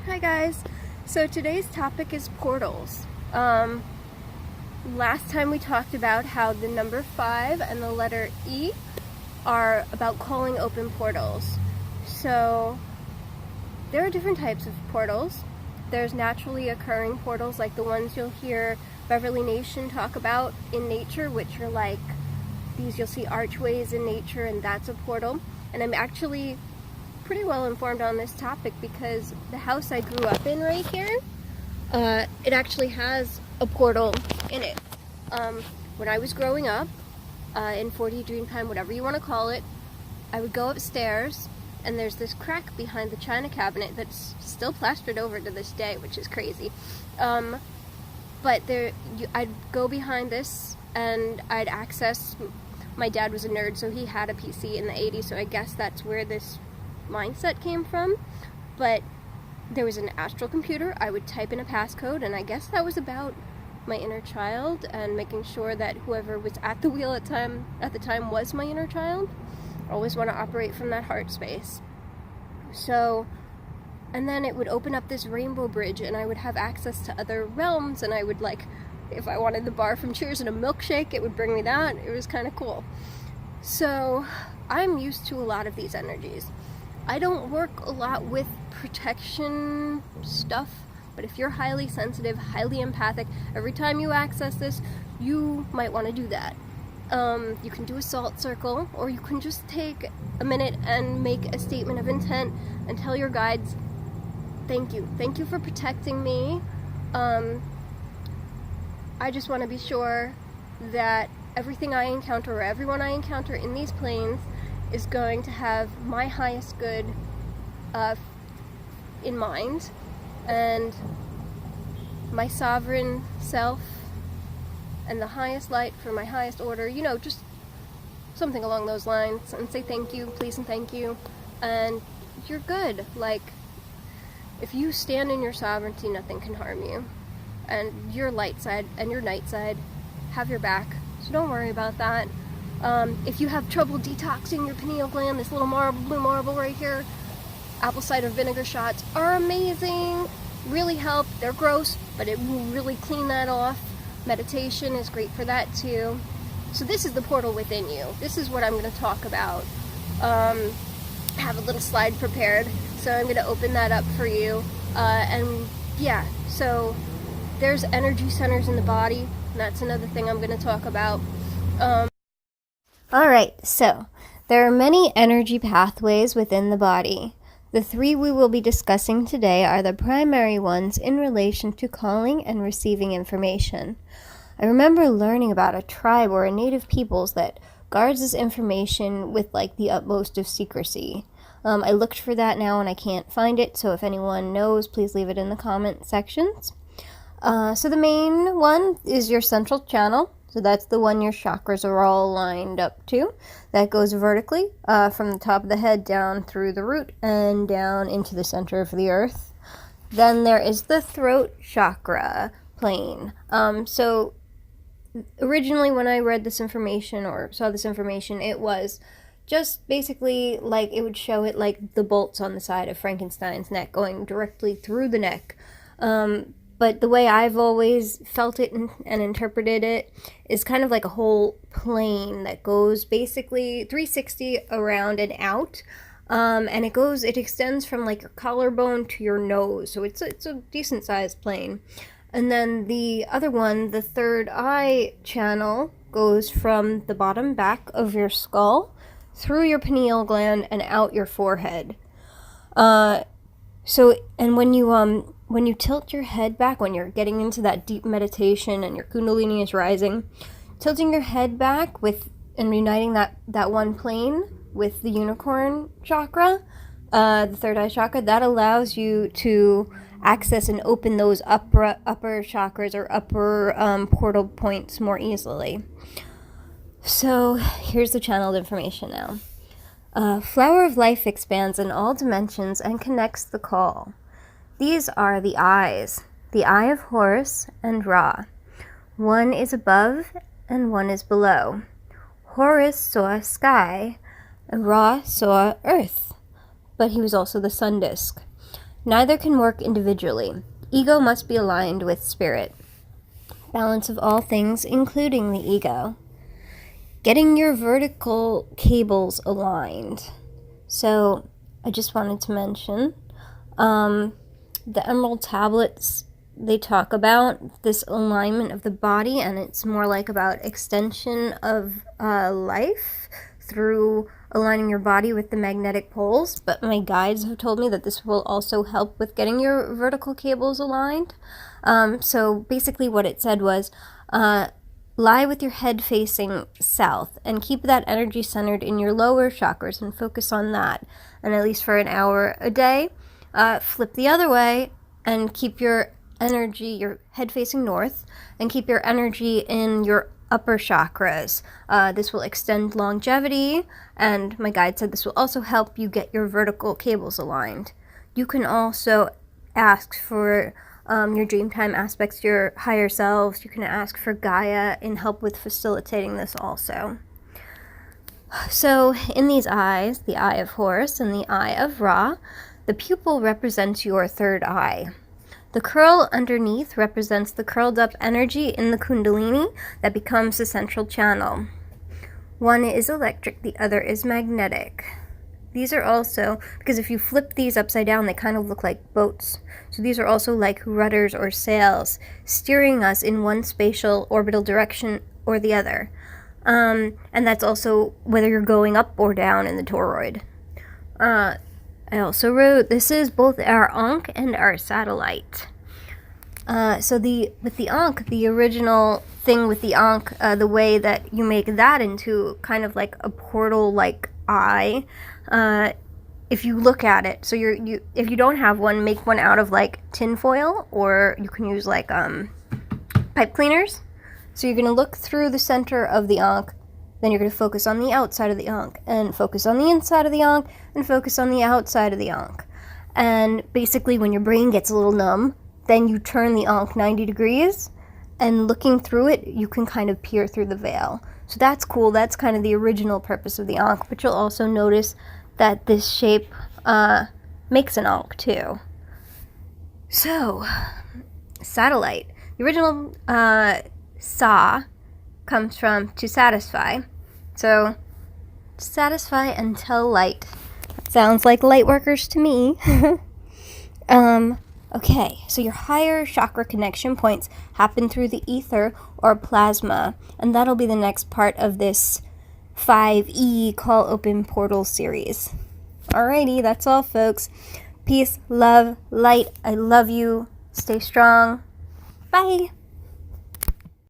Hi guys, so today's topic is portals. Last time we talked about how the number 5 and the letter E are about calling open portals. So there are different types of portals. There's naturally occurring portals like the ones you'll hear Beverly Nation talk about in nature, which are like these, you'll see archways in nature, and that's a portal. And I'm actually pretty well informed on this topic because the house I grew up in right here, it actually has a portal in it. When I was growing up, in 40 Dreamtime, whatever you want to call it, I would go upstairs and there's this crack behind the china cabinet that's still plastered over to this day, which is crazy. But I'd go behind this and I'd access, my dad was a nerd, so he had a PC in the 80s, so I guess that's where this mindset came from. But there was an astral computer. I would type in a passcode, and I guess that was about my inner child and making sure that whoever was at the wheel at the time was my inner child. I always want to operate from that heart space. So, and then it would open up this rainbow bridge and I would have access to other realms, and I would, like, if I wanted the bar from Cheers and a milkshake, it would bring me that. It was kind of cool. So I'm used to a lot of these energies. I don't work a lot with protection stuff, but if you're highly sensitive, highly empathic, every time you access this, you might want to do that. You can do a salt circle, or you can just take a minute and make a statement of intent and tell your guides, thank you. Thank you for protecting me. I just want to be sure that everything I encounter, or everyone I encounter in these planes, is going to have my highest good in mind, and my sovereign self, and the highest light for my highest order, you know, just something along those lines, and say thank you, please and thank you, and you're good. Like, if you stand in your sovereignty, nothing can harm you, and your light side and your night side have your back, so don't worry about that. If you have trouble detoxing your pineal gland, this little blue marble right here, apple cider vinegar shots are amazing, really help. They're gross, but it will really clean that off. Meditation is great for that too. So this is the portal within you. This is what I'm going to talk about. I have a little slide prepared, so I'm going to open that up for you. And yeah, so there's energy centers in the body, and that's another thing I'm going to talk about. Alright, so there are many energy pathways within the body. The 3 we will be discussing today are the primary ones in relation to calling and receiving information. I remember learning about a tribe or a native peoples that guards this information with, like, the utmost of secrecy. I looked for that now and I can't find it, so if anyone knows, please leave it in the comment sections. So the main one is your central channel. So that's the one your chakras are all lined up to. That goes vertically from the top of the head down through the root and down into the center of the earth. Then there is the throat chakra plane. So originally when I read this information or saw this information, it was just basically like, it would show it like the bolts on the side of Frankenstein's neck going directly through the neck. But the way I've always felt it and interpreted it is kind of like a whole plane that goes basically 360 around and out. And it extends from like your collarbone to your nose. So it's a decent sized plane. And then the other one, the third eye channel, goes from the bottom back of your skull through your pineal gland and out your forehead. And when you tilt your head back, when you're getting into that deep meditation and your kundalini is rising, tilting your head back and uniting that one plane with the unicorn chakra, the third eye chakra, that allows you to access and open those upper chakras or upper portal points more easily. So here's the channeled information now. Flower of Life expands in all dimensions and connects the call. These are the eyes, the eye of Horus and Ra. One is above and one is below. Horus saw sky, and Ra saw earth, but he was also the sun disk. Neither can work individually. Ego must be aligned with spirit. Balance of all things, including the ego. Getting your vertical cables aligned. So, I just wanted to mention, the emerald tablets, they talk about this alignment of the body, and it's more like about extension of life through aligning your body with the magnetic poles. But my guides have told me that this will also help with getting your vertical cables aligned. So basically what it said was, lie with your head facing south and keep that energy centered in your lower chakras and focus on that. And at least for an hour a day, flip the other way and keep your energy, your head facing north, and keep your energy in your upper chakras. This will extend longevity, and my guide said this will also help you get your vertical cables aligned. You can also ask for your dreamtime aspects, your higher selves. You can ask for Gaia in help with facilitating this also. So in these eyes, the eye of Horus and the eye of Ra, the pupil represents your third eye. The curl underneath represents the curled up energy in the Kundalini that becomes the central channel. One is electric, the other is magnetic. These are also, because if you flip these upside down, they kind of look like boats. So these are also like rudders or sails, steering us in one spatial orbital direction or the other. And that's also whether you're going up or down in the toroid. I also wrote, this is both our ankh and our satellite. So with the ankh, the original thing with the ankh, the way that you make that into kind of like a portal-like eye, if you look at it, so if you don't have one, make one out of like tin foil, or you can use like pipe cleaners. So you're going to look through the center of the ankh, then you're going to focus on the outside of the ankh, and focus on the inside of the ankh, and focus on the outside of the ankh. And basically when your brain gets a little numb, then you turn the ankh 90 degrees, and looking through it, you can kind of peer through the veil. So that's cool. That's kind of the original purpose of the ankh, but you'll also notice that this shape makes an ankh too. So, satellite. The original sa comes from to satisfy. So, satisfy and tell light. That sounds like light workers to me. Okay, so your higher chakra connection points happen through the ether or plasma, and that'll be the next part of this 5E Call Open Portal series. Alrighty, that's all, folks. Peace, love, light. I love you. Stay strong. Bye.